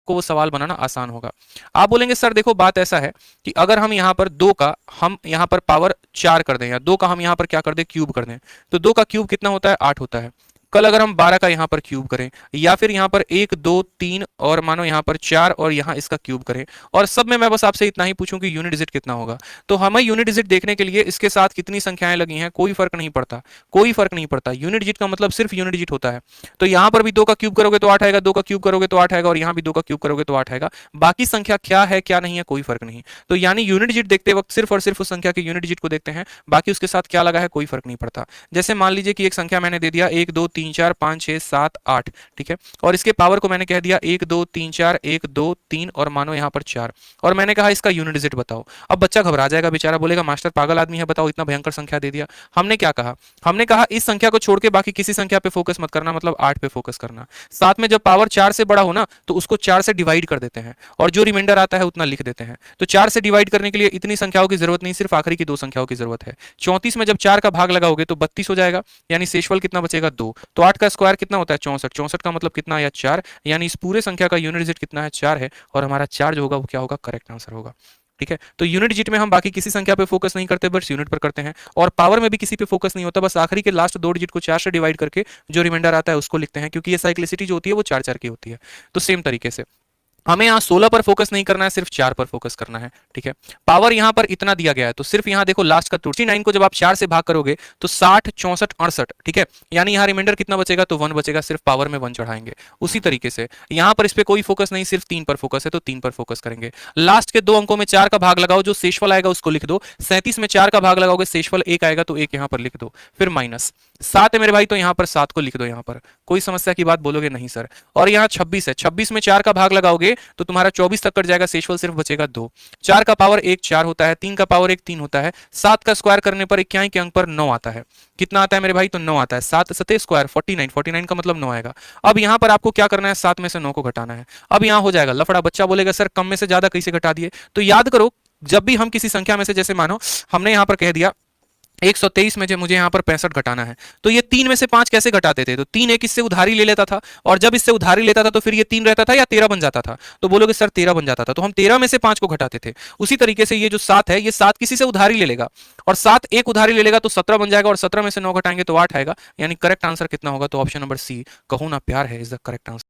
आपको वो सवाल बनाना आसान होगा। आप बोलेंगे सर देखो बात ऐसा है कि अगर हम यहाँ पर 2 का हम यहाँ पर पावर 4 कर दें या 2 का हम यहाँ पर क्या कर दें क्यूब कर दें, तो 2 का क्यूब कितना होता है 8 होता है। कल अगर हम 12 का यहाँ पर क्यूब करें या फिर यहाँ पर 1 2 3 और मानो यहाँ पर 4 और यहाँ इसका क्यूब करें और सब में मैं बस आपसे इतना ही पूछूं कि यूनिट डिजिट कितना होगा, तो हमें यूनिट डिजिट देखने के लिए इसके साथ कितनी संख्याएं लगी हैं कोई फर्क नहीं पड़ता, कोई फर्क नहीं पड़ता। यूनिट डिजिट का मतलब सिर्फ यूनिट डिजिट होता है। तो यहाँ पर भी 2 का क्यूब करोगे तो 8 आएगा, 2 का क्यूब करोगे तो 8 आएगा और यहाँ भी 2 का क्यूब करोगे तो 8 आएगा। बाकी संख्या क्या है क्या नहीं है कोई फर्क नहीं। तो यानी यूनिट डिजिट देखते वक्त सिर्फ और सिर्फ उस संख्या के यूनिट डिजिट को देखते हैं, बाकी उसके साथ क्या लगा है कोई फर्क नहीं पड़ता। जैसे मान लीजिए कि एक संख्या मैंने दे दिया 1 2 3 4 5 6 7 8, ठीक है, और इसके पावर को मैंने कह दिया 1 2 3 4 1 2 3 और मानो यहाँ पर 4, और मैंने कहा इसका यूनिट डिजिट बताओ। अब बच्चा घबरा जाएगा बेचारा, बोलेगा मास्टर पागल आदमी है, बताओ इतना भयंकर संख्या दे दिया। हमने क्या कहा, हमने कहा इस संख्या को छोड़ के बाकी किसी संख्या पे फोकस मत करना, मतलब 8 पे फोकस करना। साथ में जब पावर 4 से बड़ा हो ना तो उसको 4 से डिवाइड कर देते हैं और जो रिमाइंडर आता है उतना लिख देते हैं। तो 4 से डिवाइड करने के लिए इतनी संख्याओं की जरूरत नहीं, सिर्फ आखिरी की 2 संख्याओं की जरूरत है। 34 में जब 4 का भाग लगाओगे तो 32 हो जाएगा, यानी शेषफल कितना बचेगा 2। तो 8 का स्क्वायर कितना होता है 64, 64 का मतलब कितना आया 4, यानी इस पूरे संख्या का यूनिट डिजिट कितना है 4 है और हमारा 4 जो होगा वो क्या होगा करेक्ट आंसर होगा। ठीक है, तो यूनिट डिजिट में हम बाकी किसी संख्या पे फोकस नहीं करते, बस यूनिट पर करते हैं, और पावर में भी किसी पे फोकस नहीं होता, बस आखिरी के लास्ट 2 डिजिट को 4 से डिवाइड करके जो रिमाइंडर आता है उसको लिखते हैं, क्योंकि ये साइक्लिसिटी जो होती है वो 4 4 की होती है। तो सेम तरीके से हमें यहाँ 16 पर फोकस नहीं करना है, सिर्फ 4 पर फोकस करना है। ठीक है, पावर यहाँ पर इतना दिया गया है तो सिर्फ यहाँ देखो लास्ट का 69 को जब आप 4 से भाग करोगे तो 60 64 68, ठीक है, यानी यहाँ रिमाइंडर कितना बचेगा तो 1 बचेगा, सिर्फ पावर में 1 चढ़ाएंगे। उसी तरीके से यहाँ पर इस पे कोई फोकस नहीं, सिर्फ 3 पर फोकस है तो 3 पर फोकस करेंगे। लास्ट के 2 अंकों में 4 का भाग लगाओ, जो शेषफल आएगा उसको लिख दो। 37 में 4 का भाग लगाओगे, शेषफल 1 आएगा तो 1 यहाँ पर लिख दो, फिर माइनस 7 है मेरे भाई तो यहाँ पर 7 को लिख दो। यहाँ पर कोई समस्या की बात बोलोगे नहीं सर। और यहाँ 26 है, 26 में 4 का भाग लगाओगे तो तुम्हारा 24 तक कट जाएगा, शेषफल सिर्फ बचेगा 2। 4 का पावर 1 4 होता है, 3 का पावर 1 3 होता है, 7 का स्क्वायर करने पर 81 के अंक पर 9 आता है। कितना आता है मेरे भाई तो 9 आता है। 7 सते स्क्वायर 49, 49 का मतलब 9 आएगा। अब यहाँ पर आपको क्या करना है, 7 में से 9 को घटाना है। अब यहाँ हो जाएगा लफड़ा। बच्चा बोलेगा सर कम में से ज्यादा कैसे घटा दिए, तो याद करो जब भी हम किसी संख्या में से, जैसे मानो हमने यहाँ पर कह दिया 123 में जो मुझे यहाँ पर 65 घटाना है, तो ये 3 में से 5 कैसे घटाते थे, तो 3 एक इससे उधारी ले लेता था, और जब इससे उधारी लेता था तो फिर ये 3 रहता था या 13 बन जाता था, तो बोलोगे सर 13 बन जाता था, तो हम 13 में से 5 को घटाते थे। उसी तरीके से ये जो 7 है, ये 7 किसी से उधारी ले लेगा और 7 एक उधारी ले लेगा तो 17 बन जाएगा, और 17 में से 9 घटाएंगे तो 8 आएगा, यानी करेक्ट आंसर कितना होगा, तो ऑप्शन नंबर सी, कहो ना प्यार है, इज द करेक्ट आंसर।